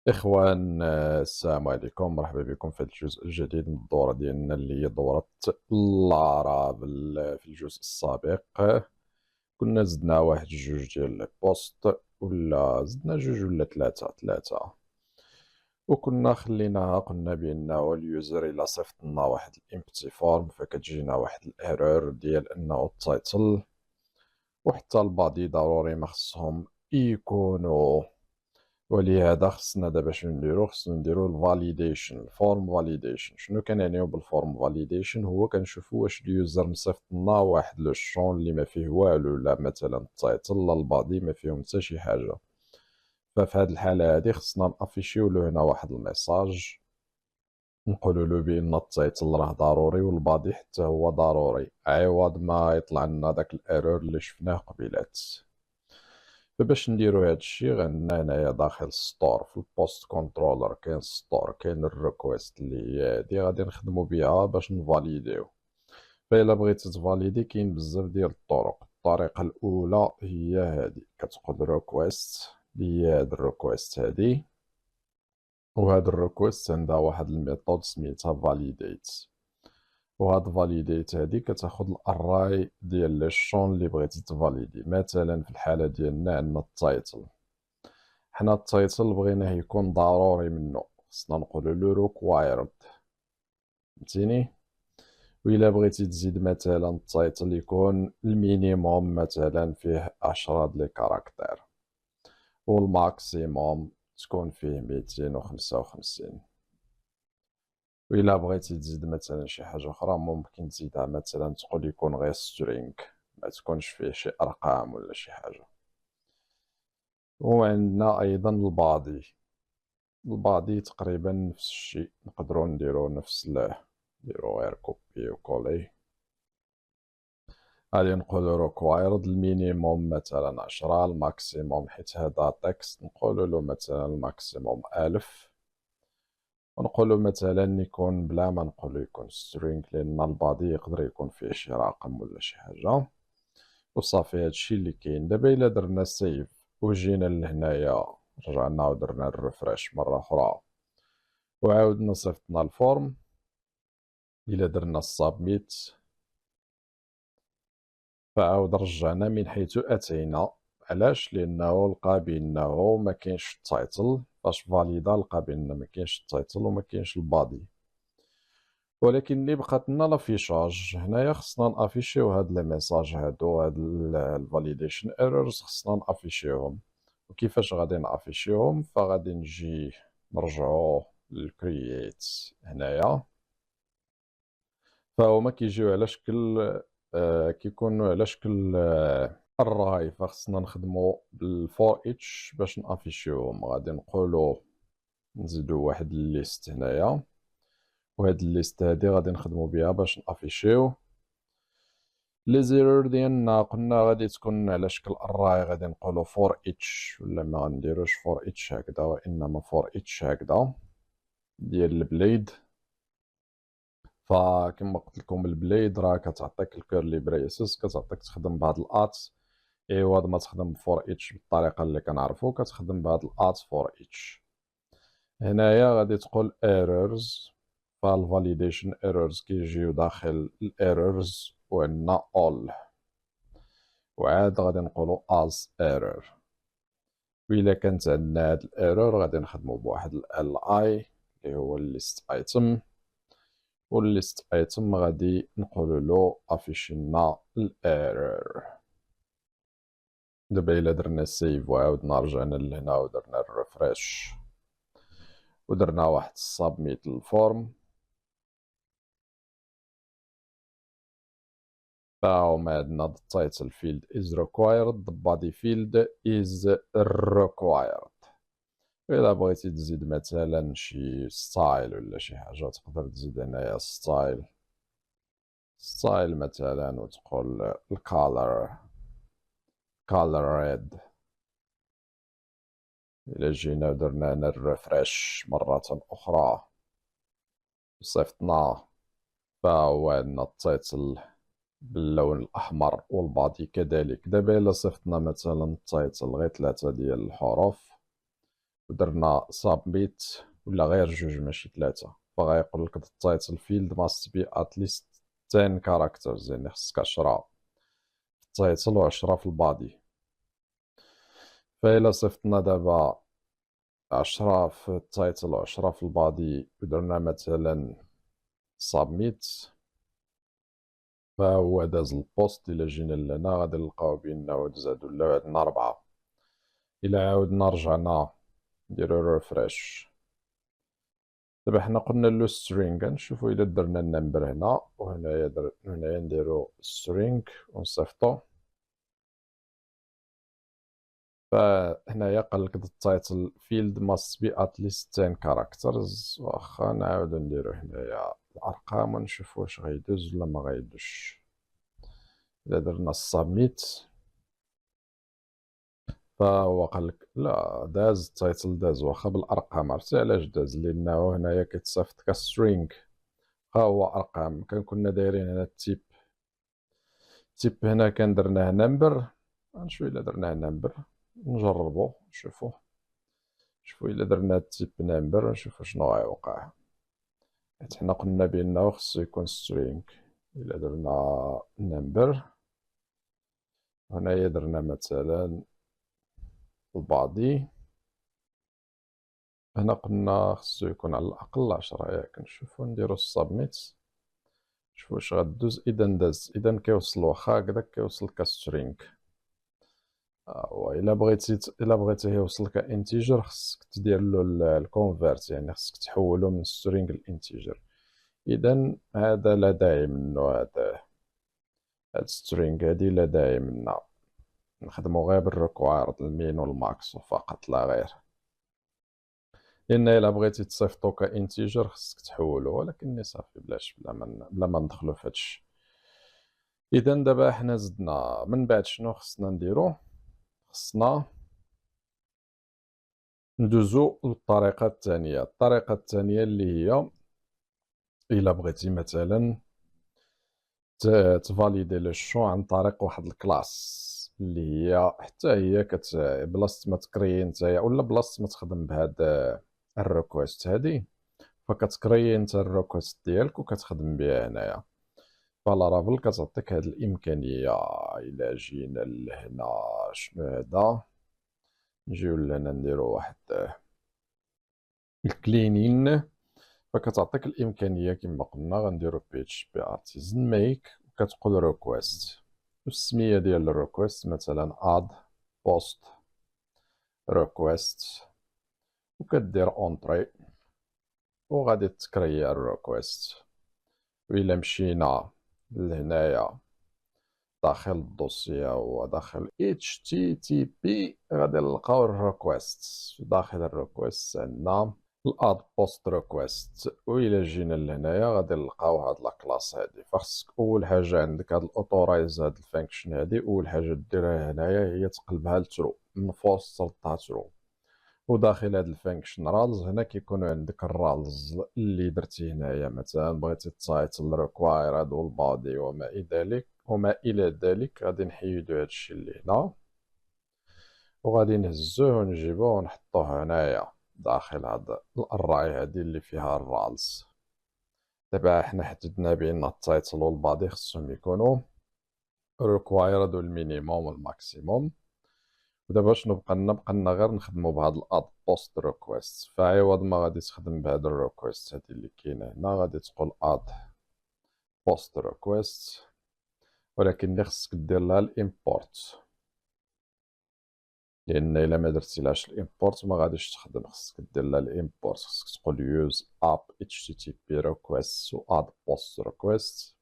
إخوان السلام عليكم، مرحبا بكم في هذا الجزء الجديد من الدورة ديالنا اللي هي دورة الأعراب. في الجزء السابق كنا زدنا واحد جوج ديال لي بوست، ولا زدنا جوج ولا ثلاثة، وكنا خليناها قلنا بأنه اليوزر إلا صيفط لنا واحد الامبتي فورم فكتجينا واحد الايرور ديال أنه التايتل وحتى البادي ضروري ما خصهم يكونوا. ولهذا خصنا دابا خصنا نديرو الفاليديشن، الفورم فاليديشن. شنو كنعنيو بالفورم فاليديشن؟ هو كنشوفو واش اليوزر مصيفط لنا واحد لو شون اللي ما فيه والو، لا مثلا التايتل لا البادي ما فيهم حتى شي حاجه. ففي هاد الحاله هادي خصنا نافيشيو له هنا واحد الميساج، نقولوا له بان التايتل راه ضروري والبادي حتى هو ضروري، عوض ما يطلع لنا داك الايرور اللي شفناه قبيلات. فباش نديرو هادشي عندنا هنايا داخل ستور في البوست كونترولر كاين ستور، كاين الريكويست اللي هي هادي غادي نخدمو بها باش نفاليديو. فإلا بغيتي تفاليدي كاين بزاف ديال الطرق. الطريقة الأولى هي هادي، كتقول ريكويست اللي هي هاد الريكويست هادي، وهاد الريكويست عندها واحد الميثود سميتها فاليديت. وهاد فاليديت هادي كتاخد الأراي ديال لي شون اللي بغيتي تفاليدي. مثلا في الحالة ديالنا عندنا التايتل، حنا التايتل بغيناه يكون ضروري منه، خصنا نقولو required، فهمتيني؟ وإلا بغيتي تزيد مثلا التايتل يكون المينيموم مثلا فيه 10 د لي كاركتير، والماكسيموم تكون فيه 255. وإلا بغيتي تزيد مثلا شي حاجة أخرى ممكن تزيدها، مثلا تقول يكون غير سترينغ، ما تكونش فيه شي أرقام ولا شي حاجة. وعندنا أيضا البادي تقريبا نفس الشيء، نقدروا نديرو نفس نديرو غير كوبي وكولي. غادي نقولو required المينيموم مثلا 10، الماكسيموم حيت هذا تكست نقولو له مثلا الماكسيموم 1000، ونقولو مثلا يكون بلا ما نقولو يكون string لأن البادي يقدر يكون فيه شي رقم ولا شي حاجة. وصافي هادشي اللي كاين. دابا إلا درنا سيف وجينا لهنايا، رجعنا ودرنا الريفريش مرة أخرى وعاودنا صيفطنا الفورم، إلا درنا السابميت فعاود رجعنا من حيث أتينا. علاش؟ لأنه لقى بأنه مكاينش التايتل، فاش فاليدا لقى بأن مكاينش التايتل ومكاينش البادي. ولكن اللي بقات لنا لافيشاج، هنايا خصنا نافيشيو هاد لي ميساج هادو، هاد الفاليديشن ايرورز خصنا نافيشيوهم. وكيفاش غادي نافيشيوهم؟ فغادي نجي نرجعو للكرييت هنايا، فهما كيجيو على شكل كيكونوا على شكل الراي. فخصنا نخدمو بالفور اتش باش نافيشيوهم. غادي نقولو نزيدو واحد الليست هنايا، وهاد الليست هادي غادي نخدمو بها باش نافيشيو لي زيرور ديالنا. قلنا غادي تكون على شكل الراي، غادي نقولو فور اتش، ولا ما غنديروش فور اتش هكذا وانما فور اتش هكذا ديال البليد. فكما قلت لكم البليد راه كتعطيك الكيرلي بريسز، كتعطيك تخدم بهاد الات، ايوا ما تخدم فور اتش بالطريقه اللي كنعرفو، كتخدم بهاد الات فور اتش. هنايا غادي تقول ايرورز، فالفاليديشن ايرورز كيجيو داخل الايرورز وعندنا all، وعاد غادي نقولو as error. وإلا كانت عندنا هاد الايرور غادي نخدمو بواحد ال li اللي هو الليست ايتم، والليست ايتم غادي نقولو له افيشي لنا الايرور. دابا إلا درنا سيف وعاودنا رجعنا لهنا ودرنا الريفريش ودرنا واحد السابميت للفورم، فهما عندنا the title field is required, the body field is required. إلا بغيتي تزيد مثلا شي ستايل ولا شي حاجة تقدر تزيد هنايا ستايل مثلا، وتقول الكالر ريد. إلا جينا درنا هنا الريفريش مرة أخرى وصيفطناه، فهو عندنا التايتل باللون الأحمر والبادي كذلك. دابا إلا صيفطنا مثلا التايتل غير 3 ديال الحروف ودرنا سابميت ولا غير جوج ماشي 3، فغيقول لك the title field must be at least 10 characters، يعني خصك 10 في التايتل و 10 في البادي. فإلا صيفطنا دابا 10 في التايتل و 10 في البادي ودرنا مثلا سابميت، فهو داز البوست. إلا جينا لهنا غادي نلقاو بأنه تزاد ولاو عندنا 4. إلا عاودنا رجعنا نديرو ريفريش، دابا حنا قلنا لو string، غنشوفو إلا درنا النمبر هنا وهنايا هنايا نديرو string ونصيفطو. فهنايا قالك the title field must be at least 10 characters. واخا نعاودو نديرو هنايا الأرقام ونشوفو واش غيدوز ولا ما غيدوزش. إلا درنا submit فهو قالك لا داز التايتل داز واخا بالأرقام. عرفتي علاش داز؟ لأنه هنايا كيتصيفط كstring، ها هو أرقام. كنا دايرين هنا التيب هنا كان درناه نمبر. غنشوفو إلا درناه نمبر، نجربو نشوفو إلا درنا التيب نمبر نشوفو شنو غيوقع، حيت حنا قلنا بأنه خصو يكون string. إلا درنا نمبر هنايا درنا مثلا البادي، هنا قلنا خصو يكون على الأقل 10. ياك نشوفو نديرو السابميت نشوفو واش غدوز. إذا داز، إذا كيوصل واخا هكداك كيوصل كسترينغ. وإلا بغيتيه يوصلك انتيجر خصك تديرلو الكونفيرت، يعني خصك تحولو من سترينغ لانتيجر. إذا هذا لا داعي منو، هاد سترينغ هادي لا داعي منها. نخدمو غير بالريكوايرد المين والماكس فقط لا غير، لأن إلا بغيتي تصيفطو كانتيجر خصك تحولو. ولكن صافي بلاش، بلا ما ندخلو فهادشي. إذا دابا حنا زدنا من بعد شنو خصنا نديرو؟ خصنا ندوزو للطريقة الثانية. الطريقة الثانية اللي هي إلا بغيتي مثلا تفاليدي لو شو عن طريق واحد الكلاس اللي هي حتى هي بلاصة ما تكري نتايا ولا بلاصة ما تخدم بهاد الريكويست هادي، فكتكري نتا الريكويست ديالك وكتخدم بها هنايا. فلارافيل كتعطيك هاد الإمكانية. إلا جينا لهنا شنو هذا، نجيو لهنا نديرو واحد الكلينين، فكتعطيك الإمكانية كما قلنا. غنديرو PHP artisan make وكتقول request، والسمية ديال الريكويست مثلا add post request، وكدير entry وغادي تكريا الريكويست. وإلا مشينا لهنايا داخل الدوسية وداخل HTTP غادي نلقاو الريكويست. داخل الريكويست عندنا الاد بوست ريكويست، وإلا جينا لهنايا غادي نلقاو هاد لاكلاس هادي. فخصك أول حاجة عندك هاد الأوتورايز، هاد الفانكشن هادي أول حاجة ديرها هنايا هي تقلبها لترو، من فوق تسلطها ترو. وداخل هاد الفانكشن رالز هنا كيكونوا عندك الرالز اللي درتي هنايا. مثلا بغيتي التايتل ريكواير هادو البادي وما إلى ذلك غادي نحيدو هادشي اللي هنا وغادي نهزوه ونجيبوه ونحطوه هنايا داخل هاد الأراي هادي اللي فيها الرالز. دابا حنا حددنا بأن التايتل والبادي خصهم يكونوا ريكوايرد والمينيموم والماكسيموم. ودابا شنو بقى لنا غير نخدمو بهاد الاد بوست ريكويست. فعوض ما غادي تخدم بهاد الريكويست هادي اللي كاينه هنا غادي تقول اد بوست ريكويست، ولكن اللي خصك دير لها الامبورت، لان الا ما درتيلهاش الامبورت ما غاديش تخدم. خصك دير لها الامبورت، خصك تقول يوز اب HTTP ريكويست و اد بوست ريكويست.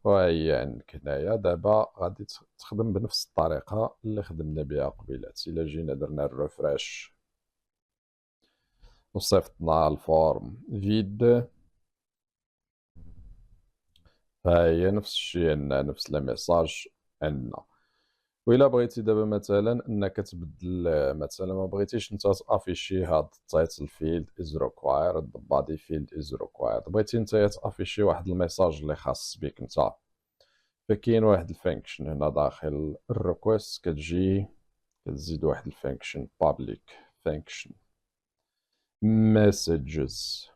وهي عندك هنايا. دابا غادي تخدم بنفس الطريقة اللي خدمنا بها قبيلات. إلا جينا درنا الريفريش وصيفطنا الفورم فيد، فهي نفس الشيء عندنا، نفس الميساج عندنا. وإلا بغيتي دابا مثلا انك تبدل، مثلا ما بغيتيش نتا تافيشي هاد التايتل فيلد از ريكوايرد بادي فيلد از ريكوايرد، بغيتي نتايا تافيشي واحد الميساج اللي خاص بك نتا، فكاين واحد الفانكشن هنا داخل الريكويست كتجي كتزيد واحد الفانكشن public function messages.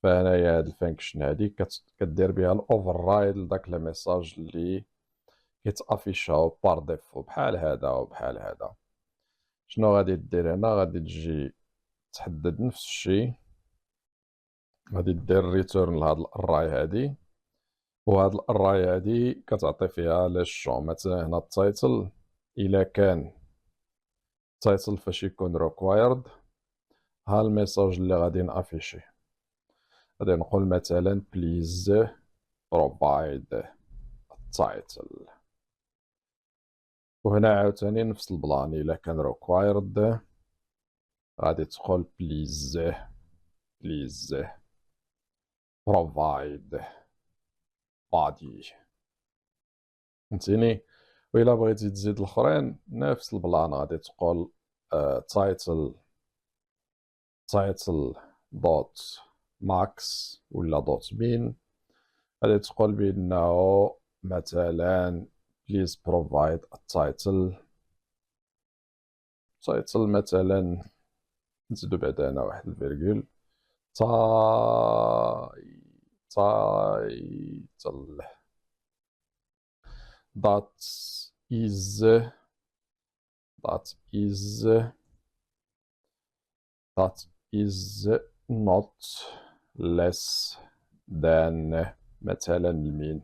فهنايا هاد الفانكشن هادي كدير بها الاوفر رايد لداك لي ميساج اللي كيتافيشاو بار ديفو بحال هذا وبحال هذا. شنو غادي دير هنا؟ غادي تجي تحدد نفس الشيء، غادي دير ريتيرن لهاد الأراي هادي، وهاد الأراي هادي كتعطي فيها لي شون. مثلا هنا التايتل، إلا كان التايتل فاش يكون ريكوايرد، ها الميساج اللي غادي نافيشيه. غادي نقول مثلا بليز بروفايد التايتل، وهنا عاوتاني نفس البلان. إلا كان ريكوايرد غادي تقول بليز بروفايد بادي، فهمتيني؟ وإلا بغيتي تزيد الآخرين نفس البلان، غادي تقول تايتل دوت ماكس ولا دوت مين. غادي تقول بأنه مثلا بليز بروفايد التايتل مثلا، نزيدو بعدا هنا واحد الفيرغول، تايتل that is not less than مثلا المين،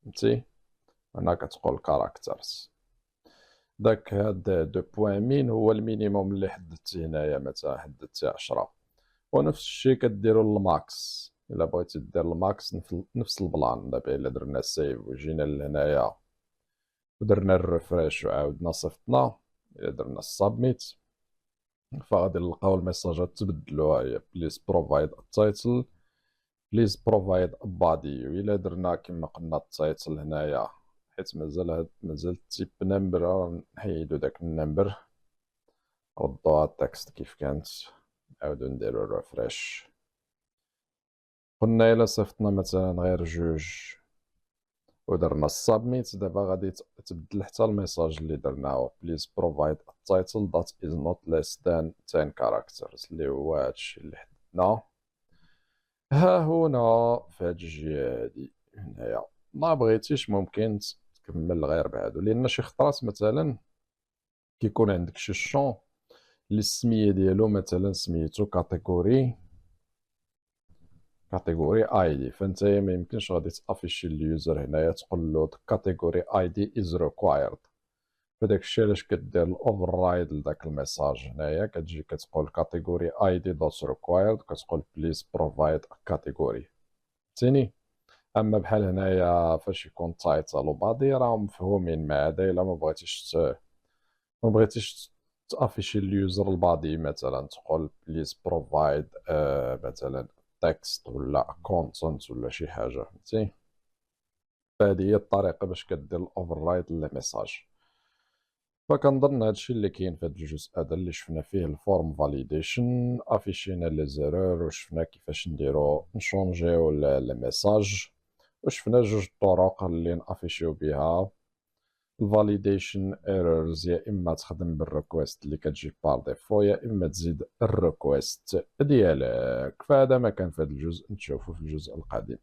فهمتي؟ هنا كتقول كاركترز. داك هاد دو بوان مين هو المينيموم اللي حددتي هنايا، مثلا حددتي 10. ونفس الشيء كديرو للماكس. الا بغيتي دير الماكس نفس البلان. دابا الا درنا سيف وجينا لهنايا ودرنا الريفريش وعاودنا صيفطنا، الا درنا السابميت، فغادي نلقاو الميساجات تبدلو. ها هي بليز بروفايد التايتل، بليز بروفايد بادي. وإلا درنا كما قلنا التايتل هنايا، حيت مازال التيب نمبر، نحيدو داك النمبر، ردوها التكست كيف كانت، نعاودو نديرو الريفريش. قلنا إلا صيفطنا مثلا غير 2 ودرنا السابميت، دابا غادي تبدل حتى الميساج اللي درناه بليز بروفايد التايتل that is not less than 10 characters، اللي هو هادشي اللي حددناه ها هنا في هاد الجهة هادي هنايا. ما بغيتيش ممكن تكمل غير بهادو، لأن شي خطرات مثلا كيكون عندك شي شون اللي السمية ديالو مثلا سميتو كاتيجوري اي دي، فانتيا ميمكنش غادي تافيشي اليوزر هنايا تقول له كاتيجوري اي دي از ريكوايرد. فداك الشيء علاش كدير الاوفر رايد لداك الميساج هنايا، كتجي كتقول كاتيجوري اي دي دوت ريكوايرد، كتقول بليز بروفايد كاتيجوري، فهمتيني؟ اما بحال هنايا فاش يكون تايتل وبادي راهم مفهومين مع هذا. الا ما بغيتيش تافيشي اليوزر البادي، مثلا تقول بليز بروفايد مثلا تكست ولا كونتنت ولا شي حاجه، فهمتي؟ فهذه هي الطريقه باش كدير الاوفر رايد للميساج. فكنظن هادشي اللي كاين في هاد الجزء هذا اللي شفنا فيه الفورم فاليديشن، افيشينا لي زيرور، وشفنا كيفاش نديرو نشونجيو لي ميساج، وشفنا 2 طرق اللي نافيشيو بها الفاليديشن ايرورز. يا اما تخدم بالريكويست اللي كتجي بار ديفو، يا اما تزيد الريكويست ديالك. فهذا ما كان في هذا الجزء، نتشوفو في الجزء القادم.